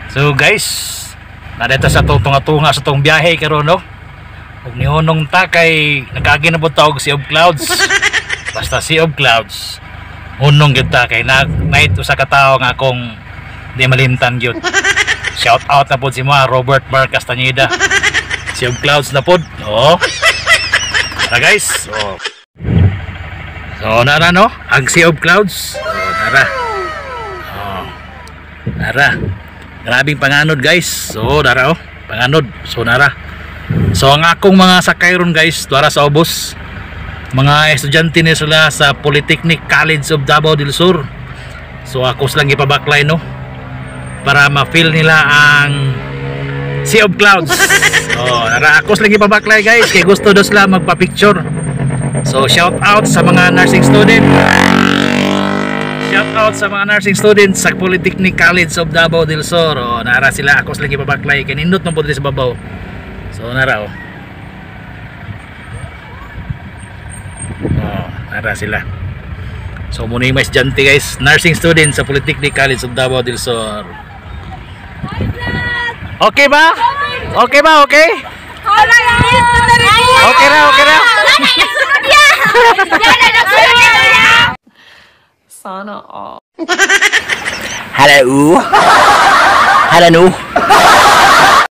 So guys, narito sa tunga-tunga sa tong biyahe karon no. Ug nihunong ta kay nakaginabot ta og Sea of Clouds. Basta Sea of Clouds. Hunong gyud ta kay night usa ka tawo nga akong di malimtan gyud. Shout out na pod si mga Robert Bar Castañeda. Sea of Clouds na pod. Oh. Tara guys. Oh. So nara no, ang Sea of Clouds. Oh, nara. Oh. Nara. Grabing panganod guys. So nara oh, panganod. So nara. So ang akong mga sakay ron guys, tuara sa ubos. Mga estudyante ni sila sa Polytechnic College of Davao del Sur. So ako lang ipabaklay no para ma-feel nila ang Sea of Clouds. Oh, nara ako lang ipabaklay guys kay gusto daw sila magpa-picture. So shout out sa mga nursing student. Shout out sa mga nursing students sa Polytechnic College of Davao del Sur. Oh, nara sila ako lang ipabaklay kay nindot man pud sa babaw. So nara oh. Oh, nara sila. So muna yung mga estudyante guys, nursing students sa Polytechnic College of Davao del Sur. Okay ba? Okay ba? Okay? Okay ra, okay ra. Sana all. Hello. Hello.